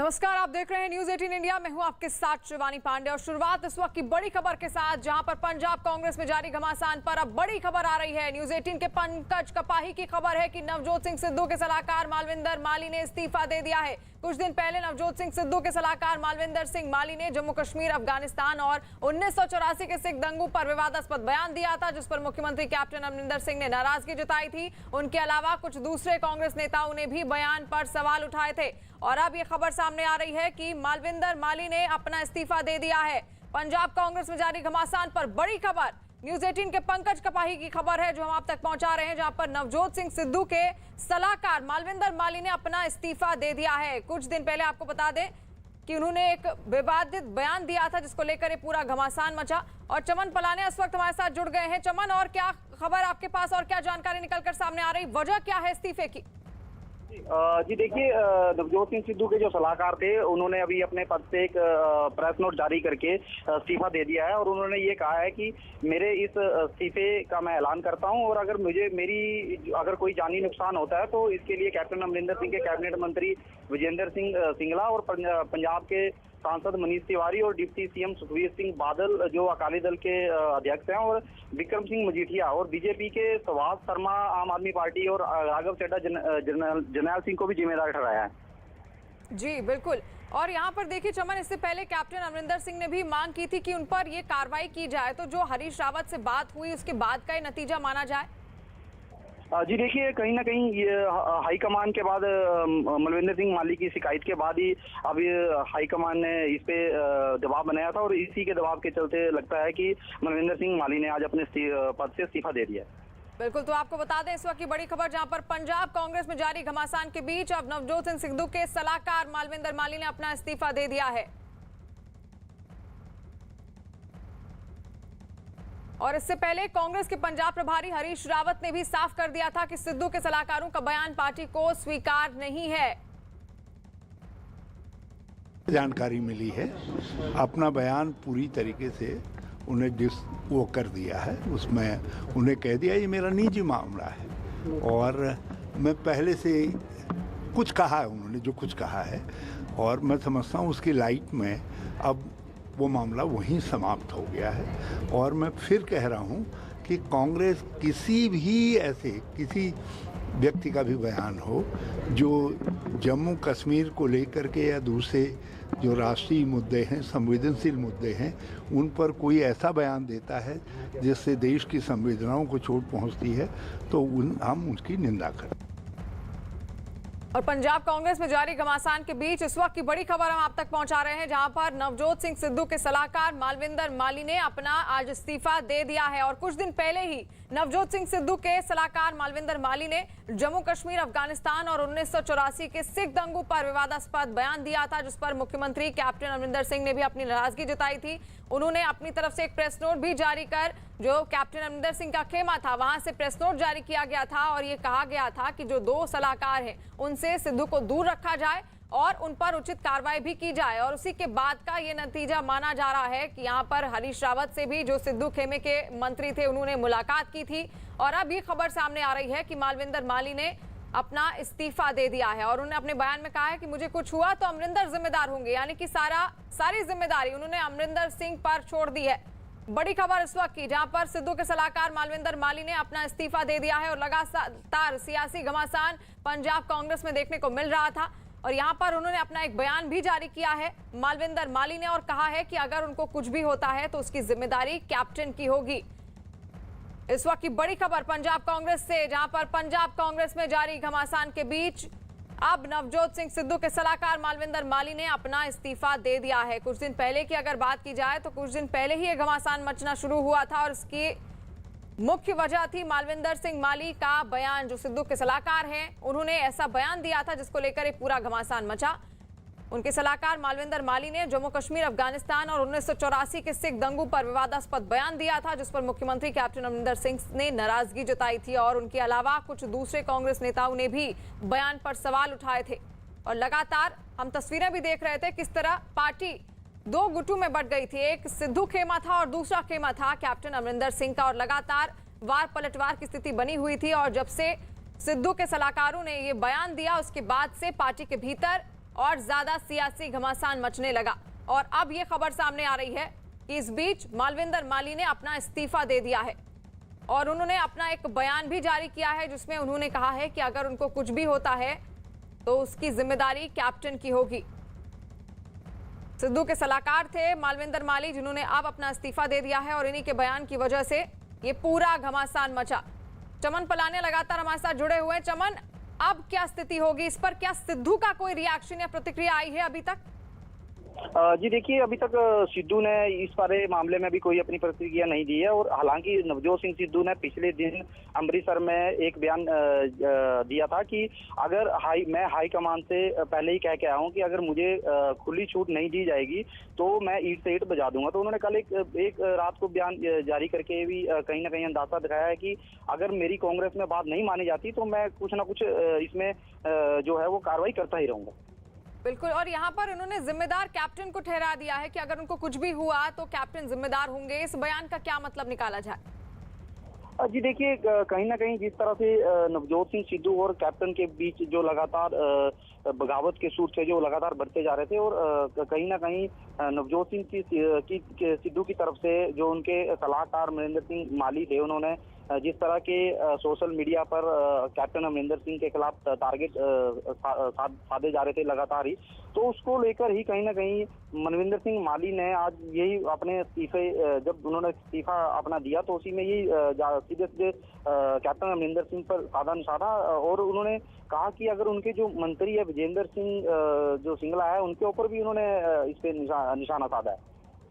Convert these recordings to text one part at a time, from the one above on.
नमस्कार, आप देख रहे हैं न्यूज 18 इंडिया। मैं हूं आपके साथ शिवानी पांडे और शुरुआत इस वक्त की बड़ी खबर के साथ, जहां पर पंजाब कांग्रेस में जारी घमासान पर अब बड़ी खबर आ रही है। न्यूज 18 के पंकज कपाही की खबर है कि नवजोत सिंह सिद्धू के सलाहकार मालविंदर माली ने इस्तीफा दे दिया है। कुछ दिन पहले नवजोत सिंह सिद्धू के सलाहकार मालविंदर सिंह माली ने जम्मू कश्मीर, अफगानिस्तान और 1984 के सिख दंगों पर विवादास्पद बयान दिया था, जिस पर मुख्यमंत्री कैप्टन अमरिंदर सिंह ने नाराजगी जताई थी। उनके अलावा कुछ दूसरे कांग्रेस नेताओं ने भी बयान पर सवाल उठाए थे और अब ये खबर सामने आ रही है कि मालविंदर माली ने अपना इस्तीफा दे दिया है। पंजाब कांग्रेस में जारी घमासान पर बड़ी खबर न्यूज 18 के पंकज कपाही की खबर है, जो हम आप तक पहुंचा रहे हैं, जहां पर नवजोत सिंह सिद्धू के सलाहकार मालविंदर माली ने अपना इस्तीफा दे दिया है। कुछ दिन पहले आपको बता दें कि उन्होंने एक विवादित बयान दिया था, जिसको लेकर ये पूरा घमासान मचा। और चमन पलाने इस वक्त हमारे साथ जुड़ गए हैं। चमन, और क्या खबर आपके पास और क्या जानकारी निकलकर सामने आ रही, वजह क्या है इस्तीफे की? जी देखिए, नवजोत सिंह सिद्धू के जो सलाहकार थे, उन्होंने अभी अपने पद से एक प्रेस नोट जारी करके इस्तीफा दे दिया है और उन्होंने ये कहा है कि मेरे इस इस्तीफे का मैं ऐलान करता हूं और अगर कोई जानी नुकसान होता है तो इसके लिए कैप्टन अमरिंदर सिंह के कैबिनेट मंत्री विजेंद्र सिंह सिंगला और पंजाब के सांसद मनीष तिवारी और डिप्टी सीएम सुखबीर सिंह बादल जो अकाली दल के अध्यक्ष हैं, और विक्रम सिंह मजीठिया और बीजेपी के सुभाष शर्मा आम आदमी पार्टी और राघव चड्ढा जरनैल सिंह को भी जिम्मेदार ठहराया है। जी बिल्कुल। और यहाँ पर देखिए चमन, इससे पहले कैप्टन अमरिंदर सिंह ने भी मांग की थी कि उन पर ये कार्रवाई की जाए, तो जो हरीश रावत से बात हुई उसके बाद का ये नतीजा माना जाए? जी देखिए, कहीं ना कहीं ये हाईकमान के बाद मालविंदर सिंह माली की शिकायत के बाद ही अब हाईकमान ने इस पे दबाव बनाया था और इसी के दबाव के चलते लगता है कि मालविंदर सिंह माली ने आज अपने पद से इस्तीफा दे दिया। बिल्कुल, तो आपको बता दें इस वक्त की बड़ी खबर, जहां पर पंजाब कांग्रेस में जारी घमासान के बीच अब नवजोत सिंह सिद्धू के सलाहकार मालविंदर माली ने अपना इस्तीफा दे दिया है। और इससे पहले कांग्रेस के पंजाब प्रभारी हरीश रावत ने भी साफ कर दिया था कि सिद्धू के सलाहकारों का बयान पार्टी को स्वीकार नहीं है। जानकारी मिली है, अपना बयान पूरी तरीके से उन्हें वो कर दिया है, उसमें उन्हें कह दिया ये मेरा निजी मामला है और मैं पहले से कुछ कहा है, उन्होंने जो कुछ कहा है और मैं समझता हूँ उसकी लाइट में अब वो मामला वहीं समाप्त हो गया है। और मैं फिर कह रहा हूँ कि कांग्रेस किसी व्यक्ति का भी बयान हो जो जम्मू कश्मीर को लेकर के या दूसरे जो राष्ट्रीय मुद्दे हैं, संवेदनशील मुद्दे हैं, उन पर कोई ऐसा बयान देता है जिससे देश की संवेदनाओं को चोट पहुंचती है, तो हम उसकी निंदा करते हैं। और पंजाब कांग्रेस में जारी घमासान के बीच इस वक्त की बड़ी खबर हम आप तक पहुंचा रहे हैं, जहां पर नवजोत सिंह सिद्धू के सलाहकार मालविंदर माली ने अपना आज इस्तीफा दे दिया है। और कुछ दिन पहले ही नवजोत सिंह सिद्धू के सलाहकार मालविंदर माली ने जम्मू कश्मीर, अफगानिस्तान और 1984 के सिख दंगों पर विवादास्पद बयान दिया था, जिस पर मुख्यमंत्री कैप्टन अमरिंदर सिंह ने भी अपनी नाराजगी जताई थी। उन्होंने अपनी तरफ से एक प्रेस नोट भी जारी कर, जो कैप्टन अमरिंदर सिंह का खेमा था वहां से प्रेस नोट जारी किया गया था और ये कहा गया था कि जो दो सलाहकार हैं उनसे सिद्धू को दूर रखा जाए और उन पर उचित कार्रवाई भी की जाए। और उसी के बाद का ये नतीजा माना जा रहा है कि यहाँ पर हरीश रावत से भी, जो सिद्धू खेमे के मंत्री थे, उन्होंने मुलाकात की थी। और अब ये खबर सामने आ रही है कि मालविंदर माली ने अपना इस्तीफा दे दिया है और उन्होंने अपने बयान में कहा है कि मुझे कुछ हुआ तो अमरिंदर जिम्मेदार होंगे, यानी कि सारी जिम्मेदारी उन्होंने अमरिंदर सिंह पर छोड़ दी है। बड़ी खबर इस वक्त की, जहां पर सिद्धू के सलाहकार मालविंदर माली ने अपना इस्तीफा दे दिया है और लगातार सियासी घमासान पंजाब कांग्रेस में देखने को मिल रहा था। और यहां पर उन्होंने अपना एक बयान भी जारी किया है मालविंदर माली ने और कहा है कि अगर उनको कुछ भी होता है तो उसकी जिम्मेदारी कैप्टन की होगी। इस वक्त की बड़ी खबर पंजाब कांग्रेस से, जहां पर पंजाब कांग्रेस में जारी घमासान के बीच अब नवजोत सिंह सिद्धू के सलाहकार मालविंदर माली ने अपना इस्तीफा दे दिया है। कुछ दिन पहले की अगर बात की जाए तो कुछ दिन पहले ही ये घमासान मचना शुरू हुआ था और इसकी मुख्य वजह थी मालविंदर सिंह माली का बयान। जो सिद्धू के सलाहकार हैं, उन्होंने ऐसा बयान दिया था जिसको लेकर एक पूरा घमासान मचा। उनके सलाहकार मालविंदर माली ने जम्मू कश्मीर, अफगानिस्तान और 1984 के सिख दंगों पर विवादास्पद बयान दिया था, जिस पर मुख्यमंत्री कैप्टन अमरिंदर सिंह ने नाराजगी जताई थी। और उनके अलावा कुछ दूसरे कांग्रेस नेताओं ने भी बयान पर सवाल उठाए थे। और लगातार हम तस्वीरें भी देख रहे थे किस तरह पार्टी दो गुटों में बट गई थी। एक सिद्धू खेमा था और दूसरा खेमा था कैप्टन अमरिंदर सिंह का, और लगातार वार पलटवार की स्थिति बनी हुई थी। और जब से सिद्धू के सलाहकारों ने ये बयान दिया, उसके बाद से पार्टी के भीतर और ज्यादा सियासी घमासान मचने लगा। और अब ये खबर सामने आ रही है कि इस बीच मालविंदर माली ने अपना इस्तीफा दे दिया है और उन्होंने अपना एक बयान भी जारी किया है जिसमें उन्होंने कहा है कि अगर उनको कुछ भी होता है तो उसकी जिम्मेदारी कैप्टन की होगी। सिद्धू के सलाहकार थे मालविंदर माली, जिन्होंने अब अपना इस्तीफा दे दिया है और इन्हीं के बयान की वजह से ये पूरा घमासान मचा। चमन पलाने लगातार हमारे साथ जुड़े हुए हैं। चमन, अब क्या स्थिति होगी इस पर? क्या सिद्धू का कोई रिएक्शन या प्रतिक्रिया आई है अभी तक? जी देखिए, अभी तक सिद्धू ने इस सारे मामले में भी कोई अपनी प्रतिक्रिया नहीं दी है। और हालांकि नवजोत सिंह सिद्धू ने पिछले दिन अमृतसर में एक बयान दिया था कि अगर मैं हाई कमान से पहले ही कह के आया हूं कि अगर मुझे खुली छूट नहीं दी जाएगी तो मैं ईंट से ईंट बजा दूंगा। तो उन्होंने कल एक रात को बयान जारी करके भी कहीं ना कहीं अंदाजा दिखाया है कि अगर मेरी कांग्रेस में बात नहीं मानी जाती तो मैं कुछ ना कुछ इसमें जो है वो कार्रवाई करता ही रहूंगा। बिल्कुल, और यहाँ पर उन्होंने जिम्मेदार कैप्टन को ठहरा दिया है कि अगर उनको कुछ भी हुआ तो कैप्टन जिम्मेदार होंगे। इस बयान का क्या मतलब निकाला जाए? जी देखिए, कहीं ना कहीं जिस तरह से नवजोत सिंह सिद्धू और कैप्टन के बीच जो लगातार बगावत के सूर थे जो लगातार बढ़ते जा रहे थे और कहीं ना कहीं नवजोत सिंह सिद्धू की तरफ से जो उनके सलाहकार महेंद्र सिंह माली थे, उन्होंने जिस तरह के सोशल मीडिया पर कैप्टन अमरिंदर सिंह के खिलाफ टारगेट साधे जा रहे थे लगातार ही, तो उसको लेकर ही कहीं ना कहीं मनविंदर सिंह माली ने आज यही अपने इस्तीफे, जब उन्होंने इस्तीफा अपना दिया तो उसी में यही सीधे सीधे कैप्टन अमरिंदर सिंह पर साधा निशाना, और उन्होंने कहा कि अगर उनके जो मंत्री है विजेंद्र सिंह जो सिंगला है उनके ऊपर भी उन्होंने इस पे निशाना साधा है,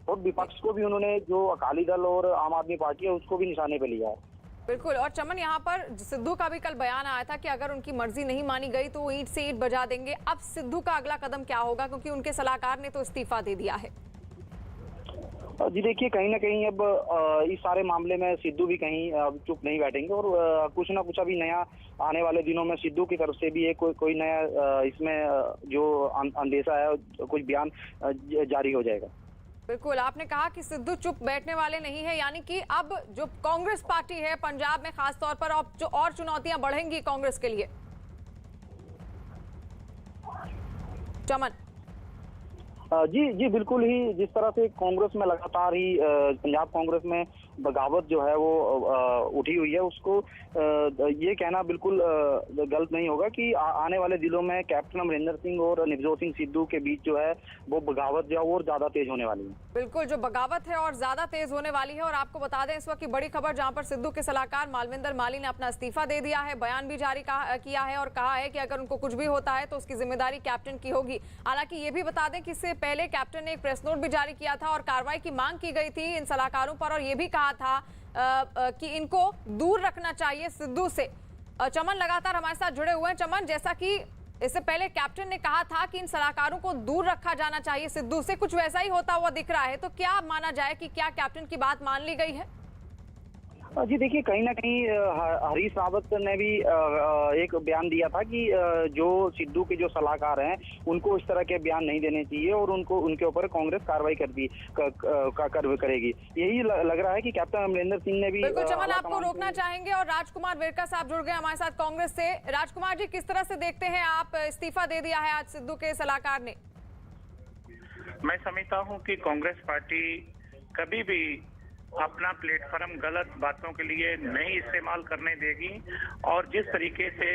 और विपक्ष को भी उन्होंने जो अकाली दल और आम आदमी पार्टी है उसको भी निशाने पे लिया है। बिल्कुल, और चमन, यहाँ पर सिद्धू का भी कल बयान आया था कि अगर उनकी मर्जी नहीं मानी गई तो वो ईंट से ईंट बजा देंगे। अब सिद्धू का अगला कदम क्या होगा, क्योंकि उनके सलाहकार ने तो इस्तीफा दे दिया है? जी देखिए, कहीं ना कहीं अब इस सारे मामले में सिद्धू भी कहीं चुप नहीं बैठेंगे और कुछ ना कुछ अभी नया आने वाले दिनों में सिद्धू की तरफ से भी एक कोई नया इसमें जो अंदेशा है कुछ बयान जारी हो जाएगा। बिल्कुल, आपने कहा कि सिद्धू चुप बैठने वाले नहीं है, यानी कि अब जो कांग्रेस पार्टी है पंजाब में खास तौर पर अब जो और चुनौतियां बढ़ेंगी कांग्रेस के लिए। चमन जी बिल्कुल ही, जिस तरह से कांग्रेस में लगातार ही पंजाब कांग्रेस में बगावत जो है वो उठी हुई है, उसको ये कहना बिल्कुल गलत नहीं होगा कि आने वाले दिनों में कैप्टन अमरिंदर सिंह और नवजोत सिंह सिद्धू के बीच जो है वो बगावत जो है और ज्यादा तेज होने वाली है। बिल्कुल, जो बगावत है और ज्यादा तेज होने वाली है। और आपको बता दें इस वक्त की बड़ी खबर, जहां पर सिद्धू के सलाहकार मालविंदर माली ने अपना इस्तीफा दे दिया है, बयान भी जारी किया है और कहा है कि अगर उनको कुछ भी होता है तो उसकी जिम्मेदारी कैप्टन की होगी। हालांकि ये भी बता दें कि इससे पहले कैप्टन ने एक प्रेस नोट भी जारी किया था और कार्रवाई की मांग की गई थी इन सलाहकारों पर, और ये भी कहा था कि इनको दूर रखना चाहिए सिद्धू से। चमन लगातार हमारे साथ जुड़े हुए हैं। चमन, जैसा कि इससे पहले कैप्टन ने कहा था कि इन सलाहकारों को दूर रखा जाना चाहिए सिद्धू से, कुछ वैसा ही होता हुआ दिख रहा है, तो क्या माना जाए कि क्या कैप्टन की बात मान ली गई है? जी देखिए, कहीं ना कहीं हरीश रावत ने भी एक बयान दिया था कि जो सिद्धू के जो सलाहकार हैं उनको इस तरह के बयान नहीं देने चाहिए और उनके ऊपर कांग्रेस कार्रवाई करेगी। यही लग रहा है कि कैप्टन अमरिंदर सिंह ने भी। बिल्कुल चमन, आपको रोकना चाहेंगे और राजकुमार विरका साहब जुड़ गए हमारे साथ कांग्रेस से। राजकुमार जी, किस तरह से देखते हैं आप, इस्तीफा दे दिया है आज सिद्धू के सलाहकार ने? मैं समझता हूं कि कांग्रेस पार्टी कभी भी अपना प्लेटफॉर्म गलत बातों के लिए नहीं इस्तेमाल करने देगी, और जिस तरीके से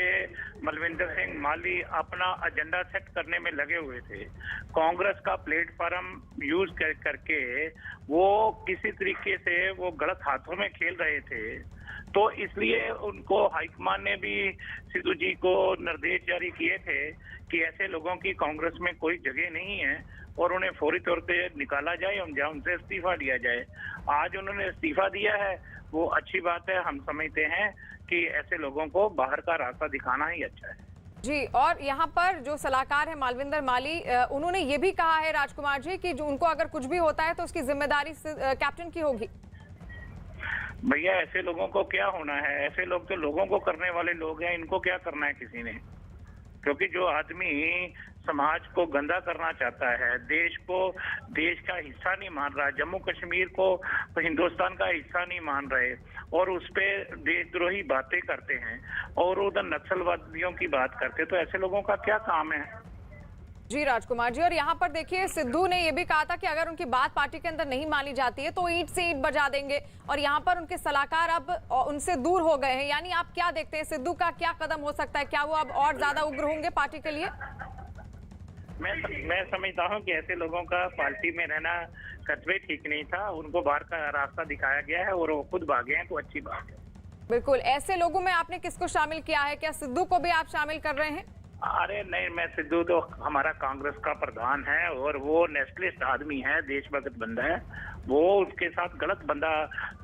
मलविंदर सिंह माली अपना एजेंडा सेट करने में लगे हुए थे, कांग्रेस का प्लेटफॉर्म यूज करके वो किसी तरीके से वो गलत हाथों में खेल रहे थे, तो इसलिए उनको हाईकमान ने भी सिद्धू जी को निर्देश जारी किए थे कि ऐसे लोगों की कांग्रेस में कोई जगह नहीं है और उन्हें फौरी तौर पे निकाला जाए, उनसे इस्तीफा लिया जाए। आज उन्होंने इस्तीफा दिया है, वो अच्छी बात है। हम समझते हैं कि ऐसे लोगों को बाहर का रास्ता दिखाना ही अच्छा है। जी, और यहाँ पर जो सलाहकार है मालविंदर माली, उन्होंने ये भी कहा है राजकुमार जी कि जो उनको अगर कुछ भी होता है तो उसकी जिम्मेदारी कैप्टन की होगी। भैया, ऐसे लोगों को क्या होना है? ऐसे लोग तो लोगों को करने वाले लोग हैं, इनको क्या करना है किसी ने? क्योंकि जो आदमी समाज को गंदा करना चाहता है, देश का हिस्सा नहीं मान रहा, जम्मू कश्मीर को हिंदुस्तान का हिस्सा नहीं मान रहे और उस पे देशद्रोही बातें करते हैं और उधर नक्सलवादियों की बात करते, तो ऐसे लोगों का क्या काम है? जी राजकुमार जी, और यहाँ पर देखिए सिद्धू ने ये भी कहा था कि अगर उनकी बात पार्टी के अंदर नहीं मानी जाती है तो ईंट से ईंट बजा देंगे, और यहाँ पर उनके सलाहकार अब उनसे दूर हो गए हैं। यानी आप क्या देखते हैं, सिद्धू का क्या कदम हो सकता है? क्या वो अब और ज्यादा उग्र होंगे पार्टी के लिए? मैं समझता हूँ कि ऐसे लोगों का पार्टी में रहना कतई ठीक नहीं था। उनको बाहर का रास्ता दिखाया गया है और वो खुद भागे हैं, तो अच्छी बात है। बिल्कुल। ऐसे लोगों में आपने किसको शामिल किया है? क्या सिद्धू को भी आप शामिल कर रहे हैं? अरे नहीं, मैं सिद्धू तो हमारा कांग्रेस का प्रधान है और वो नेशनलिस्ट आदमी है, देशभक्त बंदा है। वो उसके साथ गलत बंदा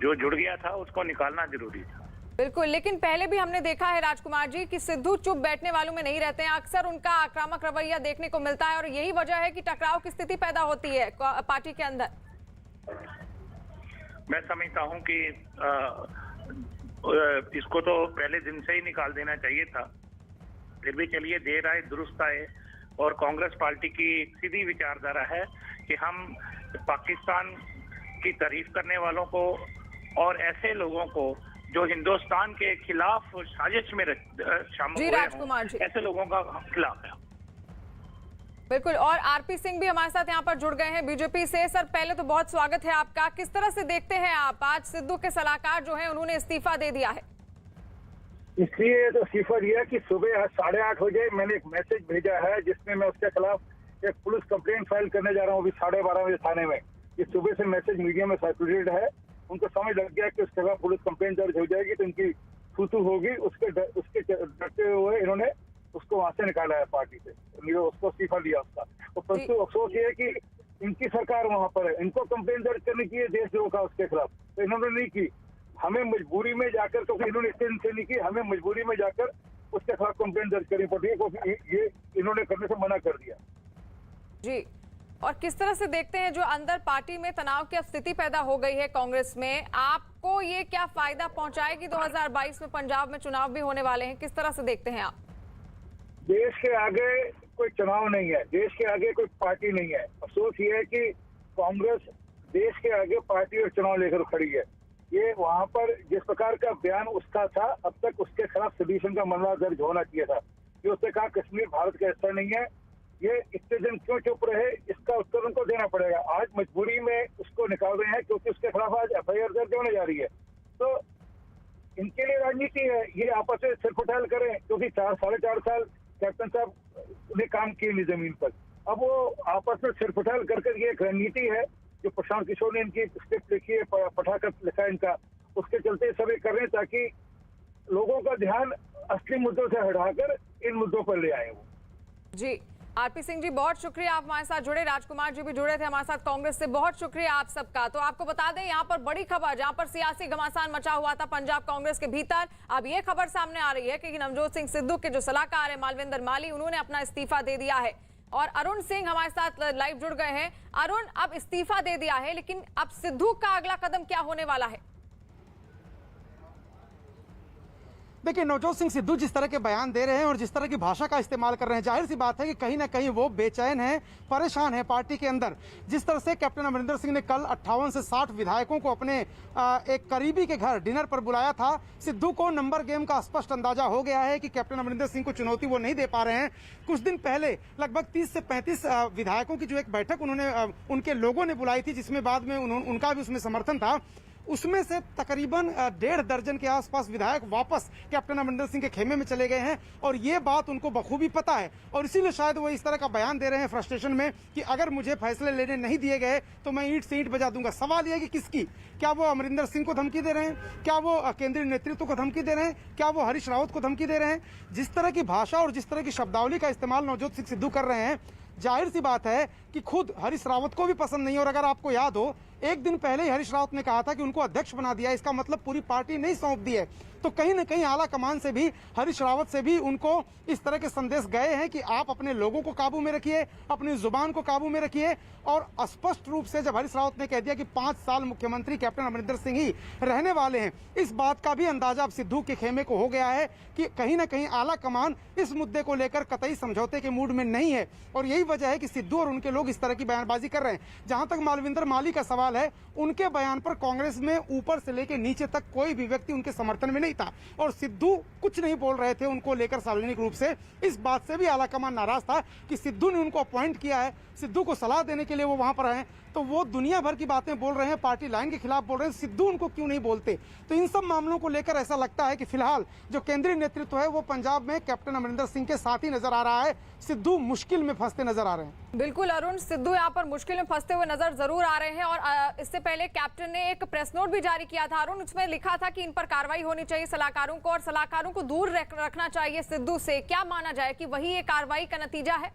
जो जुड़ गया था उसको निकालना जरूरी था। बिल्कुल, लेकिन पहले भी हमने देखा है राजकुमार जी कि सिद्धू चुप बैठने वालों में नहीं रहते हैं। अक्सर उनका आक्रामक रवैया देखने को मिलता है और यही वजह है कि टकराव की स्थिति पैदा होती है पार्टी के अंदर। मैं समझता हूं कि इसको तो पहले दिन से ही निकाल देना चाहिए था। फिर भी चलिए, देर आए दुरुस्त आए। और कांग्रेस पार्टी की सीधी विचारधारा है कि हम पाकिस्तान की तारीफ करने वालों को और ऐसे लोगों को जो हिंदुस्तान के खिलाफ साजिश में शामिल हुए हैं, ऐसे लोगों का खिलाफ है। बिल्कुल। और आरपी सिंह भी हमारे साथ यहाँ पर जुड़ गए हैं बीजेपी से। सर, पहले तो बहुत स्वागत है आपका। किस तरह से देखते हैं आप, आज सिद्धू के सलाहकार जो हैं उन्होंने इस्तीफा दे दिया है? इसलिए तो इस्तीफा दिया कि सुबह 8:30 बजे मैंने एक मैसेज भेजा है जिसमें मैं उसके खिलाफ एक पुलिस कंप्लेंट फाइल करने जा रहा हूँ अभी 12:30 बजे थाने में। ये सुबह से मैसेज मीडिया में सर्कुलेटेड है। उनको समझ लग गया कि उसके खिलाफ पुलिस कंप्लेंट दर्ज हो जाएगी तो इनकी थू होगी। उसके डरते हुए इन्होंने उसको वहां से निकाला है पार्टी से, उसको इस्तीफा दिया उसका। तो परंतु अफसोस ये है कि इनकी सरकार वहां पर है, इनको कंप्लेंट दर्ज करने की देशद्रोह का उसके खिलाफ, तो इन्होंने नहीं की। हमें मजबूरी में जाकर, क्योंकि इन्होंने इससे नहीं की, हमें मजबूरी में जाकर उसके खिलाफ कंप्लेंट दर्ज करनी पड़ी है, क्योंकि ये इन्होंने करने से मना कर दिया। जी, और किस तरह से देखते हैं जो अंदर पार्टी में तनाव की स्थिति पैदा हो गई है कांग्रेस में, आपको ये क्या फायदा पहुंचाएगी? 2022 में पंजाब में चुनाव भी होने वाले हैं, किस तरह से देखते हैं आप? देश के आगे कोई चुनाव नहीं है, देश के आगे कोई पार्टी नहीं है। अफसोस ये है कि कांग्रेस देश के आगे पार्टी और चुनाव लेकर खड़ी है। ये वहां पर जिस प्रकार का बयान उसका था, अब तक उसके खिलाफ सडिशन का मामला दर्ज होना चाहिए था। कि उसने कहा कश्मीर भारत का हिस्सा नहीं है। ये इतने दिन क्यों चुप रहे, इसका उत्तर उनको देना पड़ेगा। आज मजबूरी में उसको निकाल रहे हैं क्योंकि उसके खिलाफ आज FIR दर्ज होने जा रही है। तो इनके लिए राजनीति है, ये आपस में सिरफुटाल करें, क्योंकि 4-4.5 साल कैप्टन साहब ने काम किए नहीं जमीन पर। अब वो आपस में सिरफुटाल कर ये एक रणनीति है जो प्रशांत किशोर ने इनकी स्क्रिप्ट लिखी है, पटाखा लिखा है इनका, उसके चलते सब ये कर रहे हैं ताकि लोगों का ध्यान असली मुद्दों से हटाकर इन मुद्दों पर ले आए वो। जी, आरपी सिंह जी बहुत शुक्रिया, आप हमारे साथ जुड़े। राजकुमार जी भी जुड़े थे हमारे साथ कांग्रेस से, बहुत शुक्रिया आप सबका। तो आपको बता दें, यहाँ पर बड़ी खबर, जहाँ पर सियासी घमासान मचा हुआ था पंजाब कांग्रेस के भीतर, अब ये खबर सामने आ रही है कि नवजोत सिंह सिद्धू के जो सलाहकार है मालविंदर माली, उन्होंने अपना इस्तीफा दे दिया है। और अरुण सिंह हमारे साथ लाइव जुड़ गए हैं। अरुण, अब इस्तीफा दे दिया है, लेकिन अब सिद्धू का अगला कदम क्या होने वाला है? देखिए, नवजोत सिंह सिद्धू जिस तरह के बयान दे रहे हैं और जिस तरह की भाषा का इस्तेमाल कर रहे हैं, जाहिर सी बात है कि कहीं ना कहीं वो बेचैन हैं, परेशान है पार्टी के अंदर। जिस तरह से कैप्टन अमरिंदर सिंह ने कल 58 से 60 विधायकों को अपने एक करीबी के घर डिनर पर बुलाया था, सिद्धू को नंबर गेम का स्पष्ट अंदाजा हो गया है कि कैप्टन अमरिंदर सिंह को चुनौती वो नहीं दे पा रहे हैं। कुछ दिन पहले लगभग 30 से 35 विधायकों की जो एक बैठक उन्होंने उनके लोगों ने बुलाई थी, जिसमें बाद में उनका भी उसमें समर्थन था, उसमें से तकरीबन 1.5 दर्जन के आसपास विधायक वापस कैप्टन अमरिंदर सिंह के खेमे में चले गए हैं। और ये बात उनको बखूबी पता है और इसीलिए शायद वो इस तरह का बयान दे रहे हैं फ्रस्ट्रेशन में कि अगर मुझे फैसले लेने नहीं दिए गए तो मैं ईंट से ईंट बजा दूंगा। सवाल यह है कि किसकी? क्या वो अमरिंदर सिंह को धमकी दे रहे हैं? क्या वो केंद्रीय नेतृत्व को धमकी दे रहे हैं? क्या वो हरीश रावत को धमकी दे रहे हैं? जिस तरह की भाषा और जिस तरह की शब्दावली का इस्तेमाल नवजोत सिंह सिद्धू कर रहे हैं, जाहिर सी बात है कि खुद हरीश रावत को भी पसंद नहीं है। और अगर आपको याद हो, एक दिन पहले ही हरीश रावत ने कहा था कि उनको अध्यक्ष बना दिया, इसका मतलब पूरी पार्टी नहीं सौंप दी है। तो कहीं ना कहीं आला कमान से भी, हरीश रावत से भी उनको इस तरह के संदेश गए हैं कि आप अपने लोगों को काबू में रखिए, अपनी जुबान को काबू में रखिए। और स्पष्ट रूप से जब हरीश रावत ने कह दिया कि 5 साल मुख्यमंत्री कैप्टन अमरिंदर सिंह ही रहने वाले हैं, इस बात का भी अंदाजा अब सिद्धू के खेमे को हो गया है कि कहीं ना कहीं आला कमान इस मुद्दे को लेकर कतई समझौते के मूड में नहीं है। और यही वजह है कि सिद्धू और उनके लोग इस तरह की बयानबाजी कर रहे हैं। जहां तक मालविंदर माली का सवाल सवाल है, उनके बयान पर कांग्रेस में ऊपर से लेकर नीचे तक कोई भी व्यक्ति उनके समर्थन में नहीं था और सिद्धू कुछ नहीं बोल रहे थे उनको लेकर सार्वजनिक रूप से। इस बात से भी आलाकमान नाराज था कि सिद्धू ने उनको अपॉइंट किया है, सिद्धू को सलाह देने के लिए वो वहां पर आए, तो वो दुनिया भर की बातें बोल रहे हैं, पार्टी लाइन के खिलाफ बोल रहे हैं, सिद्धू उनको क्यों नहीं बोलते। तो इन सब मामलों को लेकर ऐसा लगता है कि फिलहाल जो केंद्रीय नेतृत्व है वो पंजाब में कैप्टन अमरिंदर सिंह के साथ ही नजर आ रहा है, सिद्धू मुश्किल में फंसते नजर आ रहे हैं। बिल्कुल अरुण, सिद्धू यहाँ पर मुश्किल में फंसते हुए नजर जरूर आ रहे हैं और इससे पहले कैप्टन ने एक प्रेस नोट भी जारी किया था अरुण, उसमें लिखा था कि इन पर कार्रवाई होनी चाहिए सलाहकारों को और सलाहकारों को दूर रखना चाहिए सिद्धू से। क्या माना जाए कि वही ये कार्रवाई का नतीजा है?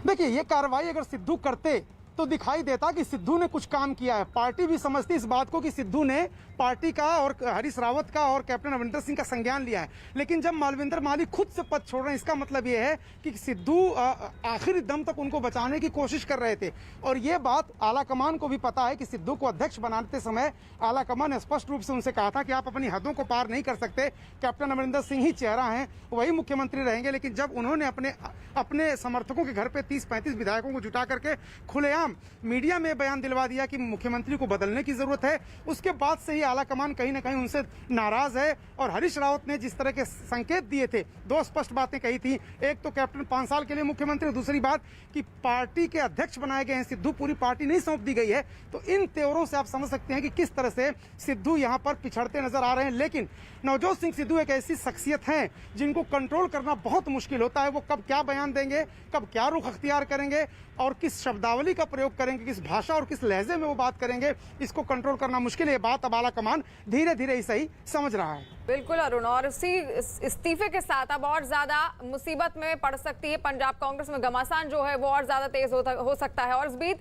देखिए, ये कार्रवाई अगर सिद्धू करते तो दिखाई देता कि सिद्धू ने कुछ काम किया है। पार्टी भी समझती इस बात को कि सिद्धू ने पार्टी का और हरीश रावत का और कैप्टन अमरिंदर सिंह का संज्ञान लिया है, लेकिन जब मालविंदर माली खुद से पद छोड़ रहे हैं, इसका मतलब ये है कि सिद्धू आखिरी दम तक उनको बचाने की कोशिश कर रहे थे। और ये बात आलाकमान को भी पता है कि सिद्धू को अध्यक्ष बनाते समय आलाकमान ने स्पष्ट रूप से उनसे कहा था कि आप अपनी हदों को पार नहीं कर सकते, कैप्टन अमरिंदर सिंह ही चेहरा हैं, वही मुख्यमंत्री रहेंगे। लेकिन जब उन्होंने अपने समर्थकों के घर पे 30-35 विधायकों को जुटा करके खुलेआम मीडिया में बयान दिलवा दिया कि मुख्यमंत्री को बदलने की जरूरत है, उसके बाद से ही आलाकमान कहीं ना कहीं उनसे नाराज है। और हरीश रावत ने जिस तरह के संकेत दिए थे, दो स्पष्ट बातें कही थी, एक तो कैप्टन 5 साल के लिए मुख्यमंत्री, दूसरी बात कि पार्टी के अध्यक्ष बनाए गए हैं सिद्धू, पूरी पार्टी नहीं सौंप दी गई है। तो इन तेवरों से आप समझ सकते हैं कि किस तरह से सिद्धू यहां पर पिछड़ते नजर आ रहे हैं। लेकिन नवजोत सिंह सिद्धू एक ऐसी शख्सियत हैं जिनको कंट्रोल करना बहुत मुश्किल होता है। वो कब क्या बयान देंगे, कब क्या रुख अख्तियार करेंगे और किस शब्दावली का प्रयोग करेंगे, किस भाषा और किस लहजे में वो बात करेंगे, इसको कंट्रोल करना मुश्किल है। ये बात अब आलाकमान धीरे धीरे ही सही समझ रहा है। बिल्कुल अरुण, और इसी इस्तीफे के साथ अब और ज्यादा मुसीबत में पड़ सकती है पंजाब कांग्रेस में, घमासान जो है वो और ज्यादा तेज हो सकता है। और इस बीच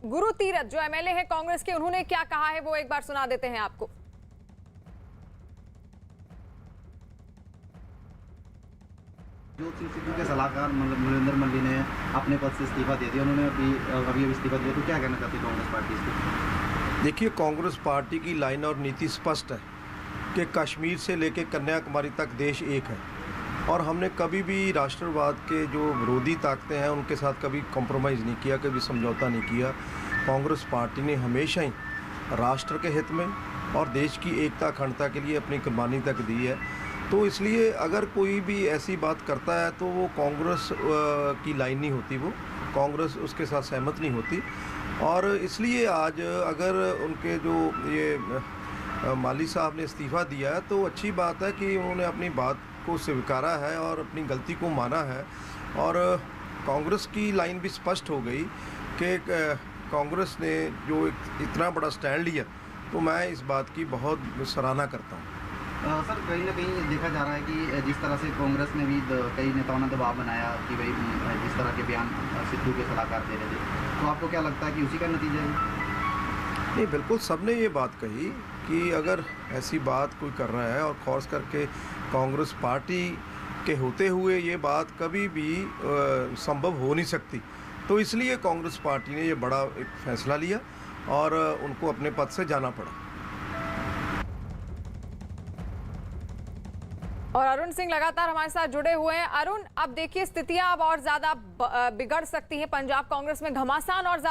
गुरु तीरथ जो एमएलए है कांग्रेस के, उन्होंने क्या कहा है वो एक बार सुना देते हैं आपको। नवजोत सिंह सिद्धू के सलाहकार मलिंदर मल्ली ने अपने पद से इस्तीफा दे दिया, उन्होंने अभी इस्तीफा दिया, तो क्या कहना चाहती है कांग्रेस पार्टी इसको? देखिए, कांग्रेस पार्टी की लाइन और नीति स्पष्ट है कि कश्मीर से लेकर कन्याकुमारी तक देश एक है और हमने कभी भी राष्ट्रवाद के जो विरोधी ताकतें हैं उनके साथ कभी कॉम्प्रोमाइज़ नहीं किया, कभी समझौता नहीं किया। कांग्रेस पार्टी ने हमेशा ही राष्ट्र के हित में और देश की एकता अखंडता के लिए अपनी कुर्बानी तक दी है। तो इसलिए अगर कोई भी ऐसी बात करता है तो वो कांग्रेस की लाइन नहीं होती, वो कांग्रेस उसके साथ सहमत नहीं होती। और इसलिए आज अगर उनके जो ये माली साहब ने इस्तीफ़ा दिया है तो अच्छी बात है कि उन्होंने अपनी बात को स्वीकारा है और अपनी गलती को माना है। और कांग्रेस की लाइन भी स्पष्ट हो गई कि कांग्रेस ने जो इतना बड़ा स्टैंड लिया, तो मैं इस बात की बहुत सराहना करता हूँ। सर, कहीं ना कहीं देखा जा रहा है कि जिस तरह से कांग्रेस ने भी कई नेताओं ने दबाव बनाया कि भाई जिस तरह के बयान सिद्धू के सलाहकार दे रहे थे, तो आपको क्या लगता है कि उसी का नतीजा है? नहीं, बिल्कुल सबने ये बात कही कि अगर ऐसी बात कोई कर रहा है और ख़ास करके कांग्रेस पार्टी के होते हुए ये बात कभी भी संभव हो नहीं सकती, तो इसलिए कांग्रेस पार्टी ने ये बड़ा एक फैसला लिया और उनको अपने पद से जाना पड़ा। और अरुण सिंह लगातार हमारे साथ जुड़े हुए हैं। अरुण, अब देखिए स्थितियां अब और ज्यादा बिगड़ सकती हैं पंजाब कांग्रेस में, घमासान और ज्यादा